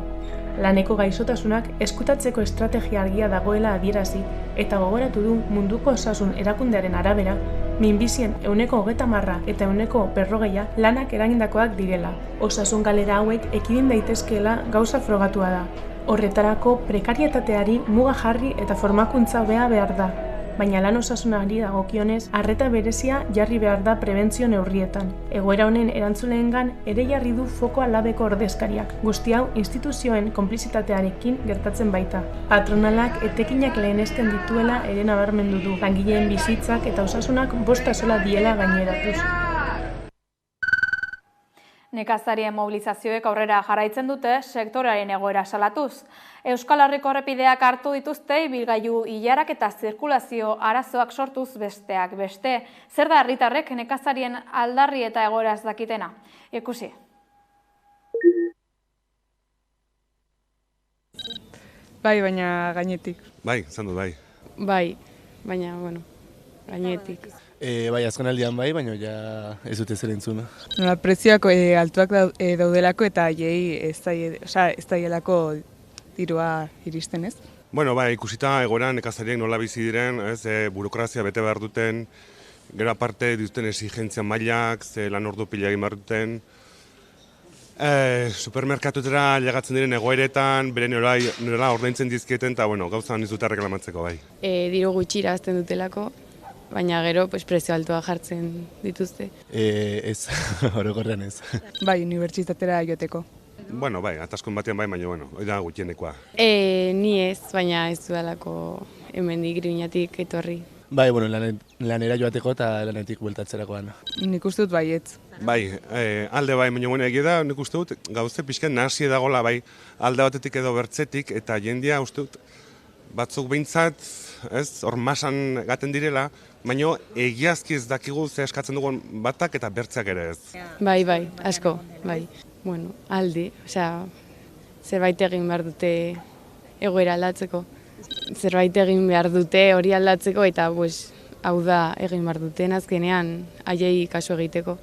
Laneko gaixotasunak eskutatzeko estrategia argia dagoela adierazi eta gogoratu du munduko osasun erakundearen arabera, minbizien 30% eta 40% lanak eragindakoak direla. Osasun galera hauek ekidin daitezkeela gauza frogatua da. Horretarako prekarietateari muga jarri eta formakuntza hobea behar da. Baina lan osasunari dagokionez, arreta berezia jarri behar da prebentzio neurrietan. Egoera honen erantzuleengan ere jarri du fokoa labeko ordezkariak. Guzti hau instituzioen konplizitatearekin gertatzen baita. Patronalak etekinak lehenesten dituela ere nabarmendu du. Langileen bizitzak eta osasunak bost axola diela gaineratuz. Nekazarien mobilizazioek aurrera jarraitzen dute sektorearen egoera salatuz. Euskal Herriko errepideak hartu dituzte ibilgailu ilarak eta zirkulazio arazoak sortuz besteak beste. Zer da herritarrek nekazarien aldarri eta egoera ez dakitena? Ikusi. Bai, baina gainetik. Bai, izan dut bai. Bai, baina, bueno, gainetik. Bai, azken aldian bai, baina ja ez dute zer entzuna. Prezioak altuak daudelako eta ez daielako dirua iristen, ez? Bueno, bai, ikusita egoeran nekazariek nola bizi diren, burokrazia bete behar duten, gero aparte dituzten exigentzia mailak, lan ordu pila egin behar duten, supermerkatutera llegatzen diren egoeretan, bere nola ordaintzen dizkieten, eta bueno, gauza ez dute reklamatzeko bai. Diru gutxira azten dutelako, baina gero prezio altua jartzen dituzte. Ez, orokorrean ez. Bai, unibertsitatera joateko. Bueno, bai, ataskon batean bai, baina bueno, hori da gutxienekoa. Ni ez, baina ez dudalako hemendik Griñatik etorri. Bai, bueno, lanera joateko eta lanetik bueltatzerakoan. Nik uste dut baietz. Bai, alde bai, baina bueno, egia da, nik uste dut gauze pixken nahasi dagoela bai, alde batetik edo bertzetik, eta jendia uste dut batzuk behintzat, hor masan gaten direla, baina egiazki ez dakigu ze eskatzen dugun batak eta bertzeak ere ez. Bai, asko, bai. Bueno, aldi, zerbait egin behar dute egoera aldatzeko. Zerbait egin behar dute hori aldatzeko eta hau da egin behar duten azkenean haiei kasu egiteko.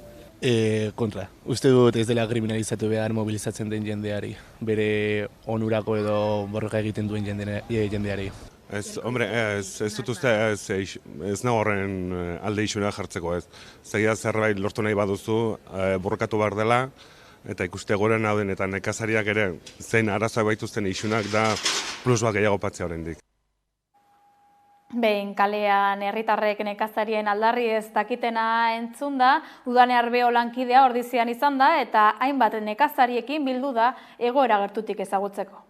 Kontra. Uste dut ez dela kriminalizatu behar mobilizatzen den jendeari, bere onurako edo borroka egiten duen jendeari. Ez, hombre, ez dut uste, ez nago horren alde isuna jartzeko ez. Zegia zerbait lortu nahi baduzu, borrokatu behar dela, eta ikuste goren hau den, eta nekazariak ere zein arazoak baituzten isunak da plus bat gehiago patzea oraindik. Behin kalean herritarrek nekazarien aldarri ez dakitena entzun da, Udane Arbeo lankidea ordizian izan da, eta hainbat nekazariekin bildu da egoera gertutik ezagutzeko.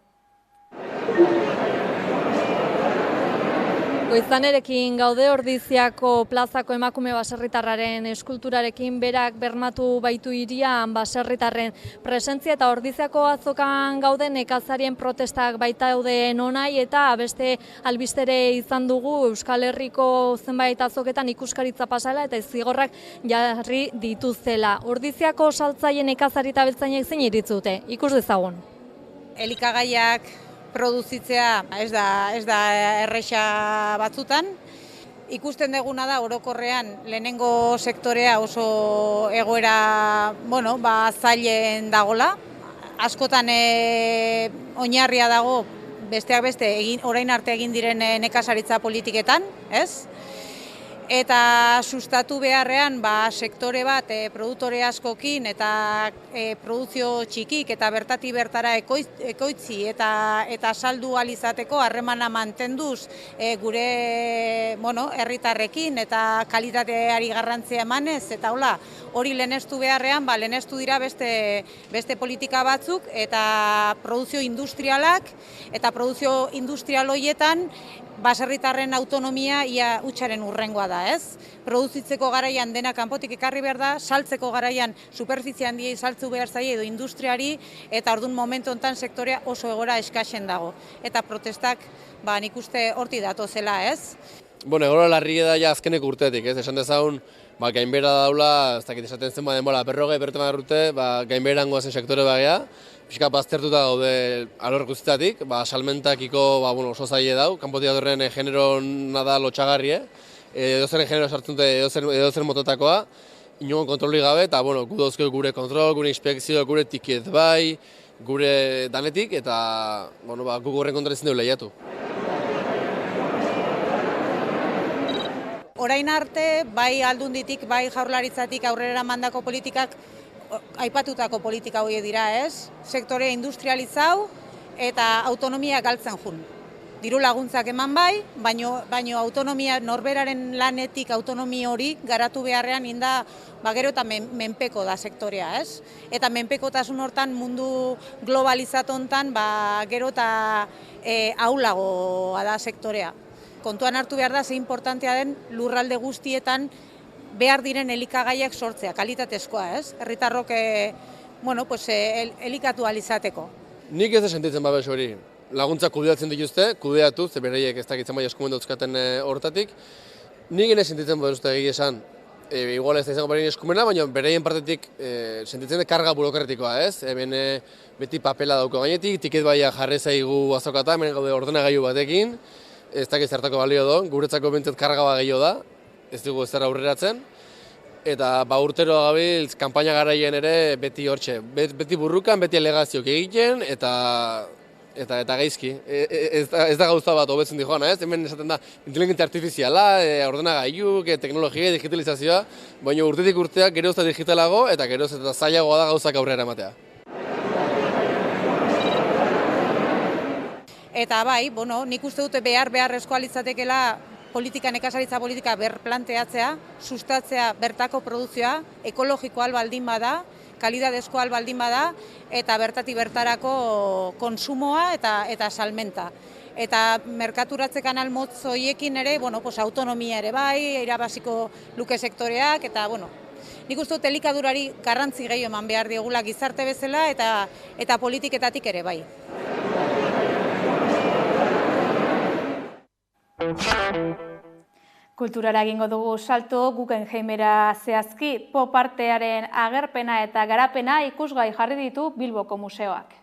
Goizanerekin gaude Ordiziako plazako emakume baserritarraren eskulturarekin berak bermatu baitu hirian baserritarren presentzia eta Ordiziako azokan gaude nekazarien protestak baitaude nonai eta beste albistere izan dugu Euskal Herriko zenbait azoketan ikuskaritza pasala eta zigorrak jarri dituzela. Ordiziako saltzaile nekazari eta beltzainek zein iritzute? Ikus dezagun. Elikagaiak produzitzea ez da erresa batzutan. Ikusten deguna da orokorrean lehenengo sektorea oso egoera zailen dagola. Askotan oinarria dago besteak beste orain arte egin diren nekazaritza politiketan, ez? eta sustatu beharrean sektore bat produktore askokin eta produzio txikik eta bertatik bertara ekoitzi eta saldu alizateko harremana mantenduz gure herritarrekin eta kalitateari garrantzia emanez eta hori lehenestu beharrean lehenestu dira beste politika batzuk eta produzio industrialak eta produzio industrial horietan baserritarren autonomia ia hutsaren urrengoa da, ez? Produzitzeko garaian dena kanpotik ekarri behar da, saltzeko garaian superfizie handiei saltzu behar zaie edo industriari eta ordun momentu honetan sektorea oso egora eskasen dago. Eta protestak, nik uste horti datozela, ez? Egora larri da ja azkeneko urtetik, ez? Esan dezagun, gainbera daula, ez dakit esaten zen denbora, berrogei urte, gainberan goazen sektore bagea, pixka baztertuta gaude alor guztietatik, salmentakiko oso zaile dau, kanpotik datorren genero nada lotxagarri, edozeren genero sartzen dute edozer mototakoa, inoen kontroli gabe, eta gu dauzkeu gure kontrol, gure inspekzio, gure tiket bai, gure danetik, eta guk horren kontra ezin dugu lehiatu. Orain arte, bai aldunditik, bai jaurlaritzatik aurrera mandako politikak aipatutako politika horiek dira, ez? Sektorea industrializau eta autonomia galtzen jun. Diru laguntzak eman bai, baino autonomia norberaren lanetik autonomia hori garatu beharrean inda gero eta menpeko da sektorea, ez? Eta menpekotasun hortan mundu globalizatu hontan gero eta ahulagoa da sektorea. Kontuan hartu behar da ze importantea den lurralde guztietan behar diren elikagaiak sortzea, kalitatezkoa, ez? Herritarrok elikatu alizateko. Nik ez da sentitzen babes hori. Laguntzak kudeatzen dituzte, kudeatu, ze bereiek ez dakitzen bai eskumen dauzkaten hortatik. Nik ez sentitzen babes egia esan. Igual ez da izango bereien eskumena, baina bereien partetik sentitzen da karga burokratikoa, ez? Beti papela dauko gainetik, tiket baia jarri zaigu azokata, hemen gaude ordenagailu batekin, ez dakit zertako balio do, guretzako bentzat karga gehiago da, ez dugu ez zerra aurreratzen, eta urtero gabiltz kanpaina garaien ere beti hortxe, beti burrukan, beti alegazioak egiten, eta gaizki. Ez da gauza bat hobetzen di joana, ez? Hemen esaten da inteligentzia artifiziala, ordenagailuk, teknologia, digitalizazioa, baina urtetik urteak geroz eta digitalago eta geroz eta zailagoa da gauzak aurrera ematea. Eta nik uste dute beharrezkoa litzatekeela nekazaritza politika berplanteatzea, sustatzea bertako produzioa, ekologikoa baldin bada, kalidadezkoa baldin bada, eta bertatik bertarako konsumoa eta salmenta. Eta merkaturatze kanal motz horiekin ere, autonomia ere bai, irabaziko luke sektoreak, eta nik uste dut elikadurari garrantzi gehiago eman behar diogula gizarte bezala eta politiketatik ere bai. Kulturara egingo dugu salto Guggenheimera zehazki, pop artearen agerpena eta garapena ikusgai jarri ditu Bilboko museoak.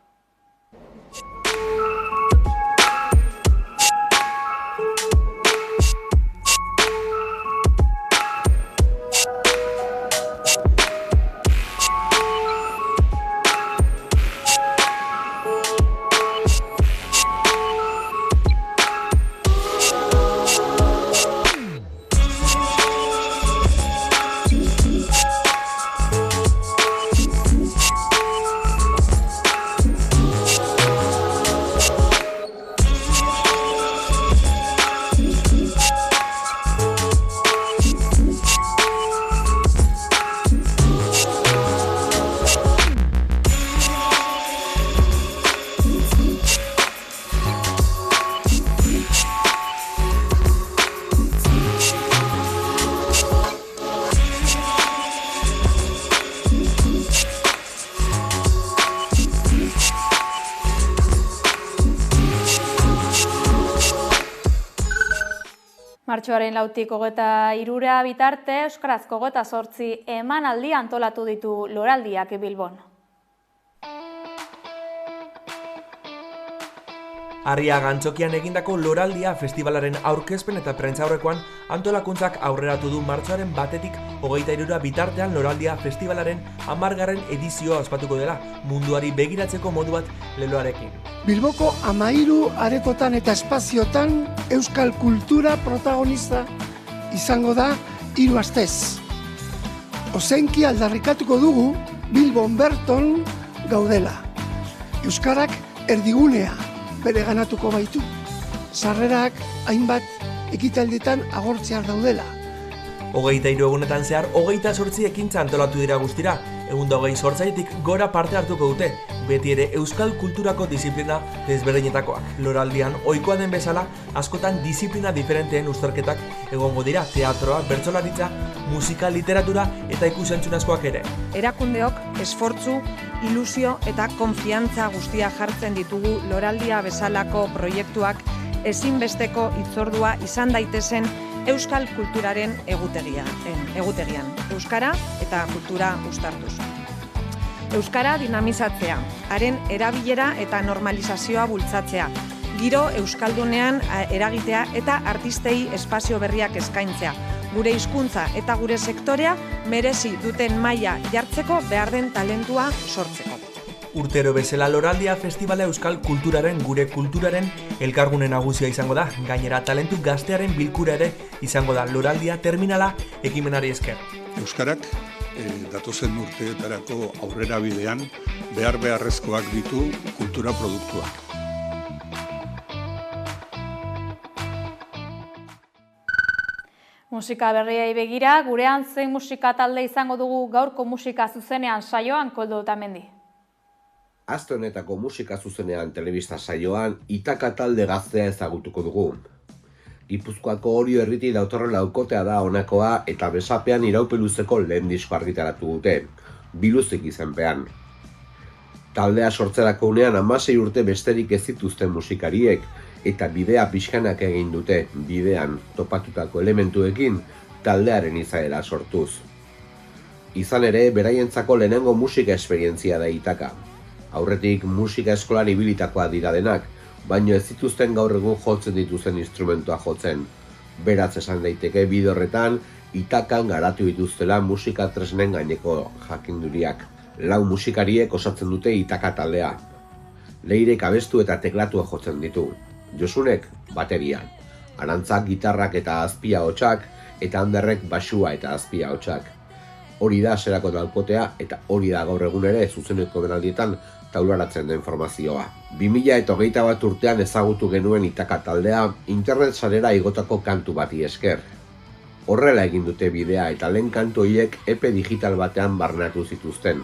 Martxoaren 23 bitarte, Euskarazko 28 emanaldi antolatu ditu loraldiak Bilbon. Arriaga Antzokian egindako loraldia festivalaren aurkezpen eta prentsaurrekoan antolakuntzak aurreratu du martxoaren 1-tik 23 bitartean loraldia festivalaren 10. edizioa ospatuko dela, munduari begiratzeko modu bat leloarekin. Bilboko 13 aretotan eta espaziotan euskal kultura protagonista izango da 3 astez. Ozenki aldarrikatuko dugu Bilbon berton gaudela. Euskarak erdigunea bereganatuko baitu. Sarrerak hainbat ekitaldietan agortzear daudela. 23 egunetan zehar 28 ekintza antolatu dira guztira. Egun 28tik gora parte hartuko dute, beti ere euskal kulturako disiplina desberdinetakoak. Loraldian ohikoa den bezala, askotan disiplina diferenteen uztarketak egongo dira, teatroa, bertsolaritza, musika, literatura eta ikusentzunezkoak ere. Erakundeok esfortzu, ilusio eta konfiantza guztia jartzen ditugu loraldia bezalako proiektuak ezinbesteko hitzordua izan daitezen euskal kulturaren egutegian. Euskara eta kultura uztartuz. Euskara dinamizatzea, haren erabilera eta normalizazioa bultzatzea, giro euskaldunean eragitea eta artistei espazio berriak eskaintzea, gure hizkuntza eta gure sektorea merezi duten maila jartzeko behar den talentua sortzeko. Urtero bezala Loraldia Festivala euskal kulturaren, gure kulturaren elkargune nagusia izango da. Gainera talentu gaztearen bilkura ere izango da Loraldia terminala ekimenari esker. Euskarak datozen urteetarako aurrera bidean beharrezkoak ditu kultura produktuak. Musika berriei begira, gurean zein musika talde izango dugu gaurko musika zuzenean saioan, Koldo Otamendi. Aste honetako musika zuzenean telebista saioan Itaka talde gaztea ezagutuko dugu. Gipuzkoako Orio herriti datorren laukotea da honakoa eta besapean iraupeluzeko lehen disko argitaratu dute, Biluzik izenpean. Taldea sortzerako unean 16 urte besterik ez zituzten musikariek eta bidea pixkanak egin dute, bidean topatutako elementuekin taldearen izaera sortuz. Izan ere, beraientzako lehenengo musika esperientzia da Itaka. Aurretik musika eskolan ibilitakoa dira denak, baino ez zituzten gaur egun jotzen dituzten instrumentua jotzen. Beraz esan daiteke bide horretan, Itakan garatu dituztela musika tresnen gaineko jakinduriak. 4 musikariek osatzen dute Itaka taldea. Leirek abestu eta teklatua jotzen ditu. Josunek bateria. Arantzak gitarrak eta azpia hotsak, eta Anderrek basua eta azpia hotsak. Hori da zerako dalkotea eta hori da gaur egun ere zuzeneko benaldietan taularatzen den formazioa. 2021 urtean ezagutu genuen Itaka taldea internet sarera igotako kantu bati esker. Horrela egin dute bidea eta lehen kantu horiek epe digital batean barnatu zituzten.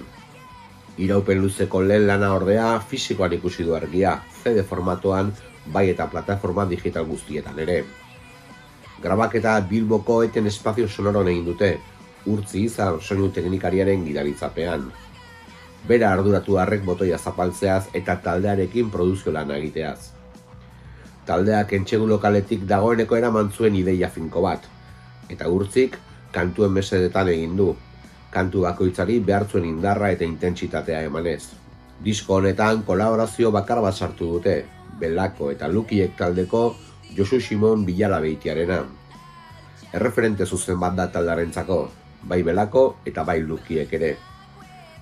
Iraupen luzeko lehen lana ordea fisikoan ikusi du argia, CD formatoan, bai eta plataforma digital guztietan ere. Grabaketa Bilboko Eten Espazio Sonoron egin dute, Urtzi izan soinu teknikariaren gidaritzapean. Bera arduratu harrek botoia zapaltzeaz eta taldearekin produzio lana egiteaz. Taldeak entsegu lokaletik dagoeneko eraman zuen ideia finko bat, eta Urtzik kantuen mesedetan egin du, kantu bakoitzari behar zuen indarra eta intentsitatea emanez. Disko honetan kolaborazio bakar bat sartu dute, Belako eta Lukiek taldeko Josu Simon Bilalabeitiarena. Erreferente zuzen bat da taldearentzako, bai Belako eta bai Lukiek ere.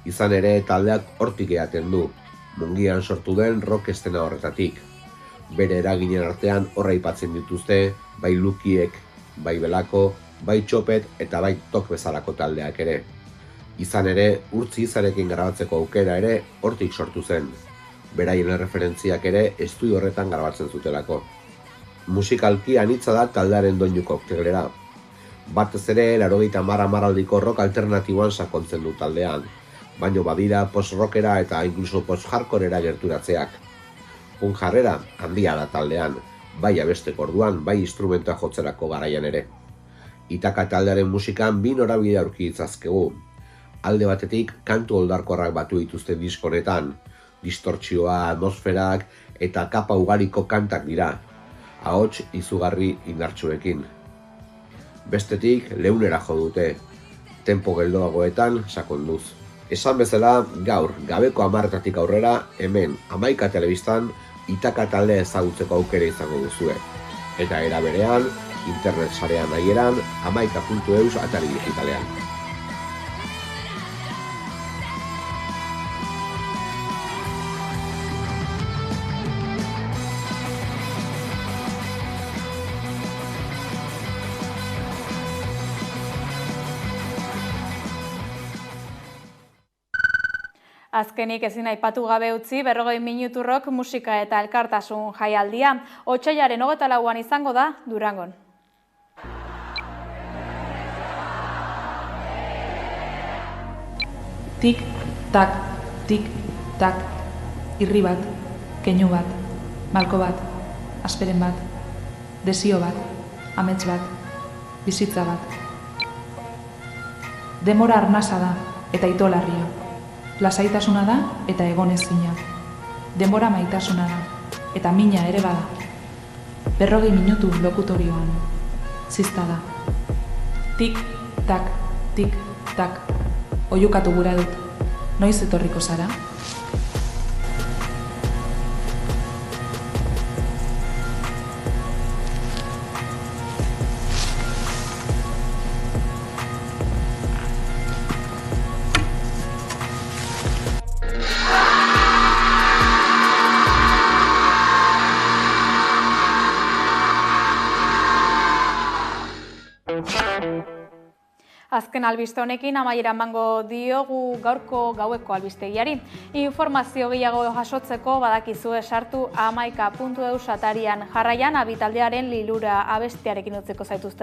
Izan ere taldeak hortik eaten du, Mungian sortu den rock estena horretatik. Bere eraginen artean horra aipatzen dituzte, bai Lukiek, bai Belako, bai Txopet eta bai Tok bezalako taldeak ere. Izan ere, Urtzi izarekin grabatzeko aukera ere hortik sortu zen. Beraien erreferentziak ere estudio horretan grabatzen zutelako. Musikalki anitza da taldearen doinu koktelera. Batez ere, 80-aldiko rock alternatiboan sakontzen du taldean, baino badira post-rockera eta inkluso post-hardcorera gerturatzeak. Punk jarrera handia da taldean, bai abesteko orduan, bai instrumentua jotzerako garaian ere. Itaka taldearen musikan 2 norabide aurki ditzazkegu. Alde batetik, kantu oldarkorrak batu dituzte disko honetan, distortzioa, atmosferak eta kapa ugariko kantak dira, ahots izugarri indartsuekin. Bestetik, leunera jo dute, tempo geldoagoetan sakonduz. Esan bezala, gaur, gabeko 10-etatik aurrera, hemen, 11 telebistan, Itaka taldea ezagutzeko aukera izango duzue. Eta era berean, internet sarean nahieran, 11.eus atari digitalean. Azkenik ezin aipatu gabe utzi 40 minuturrok musika eta elkartasun jaialdia. Otsailaren 24an izango da Durangon. Tik, tak, tik, tak, irri bat, keinu bat, malko bat, asperen bat, desio bat, amets bat, bizitza bat. Denbora arnasa da eta itolarria. Lasaitasuna da eta egonezina. Denbora maitasuna da eta mina ere bada. 40 minutu lokutorioan. Zizta da. Tik, tak, tik, tak. Oiukatu gura dut. Noiz etorriko zara? Azken albiste honekin amaiera emango diogu gaurko gaueko albistegiari. Informazio gehiago jasotzeko badakizue sartu hamaika.eus atarian. Jarraian abitaldearen lilura abestiarekin utziko zaituzte.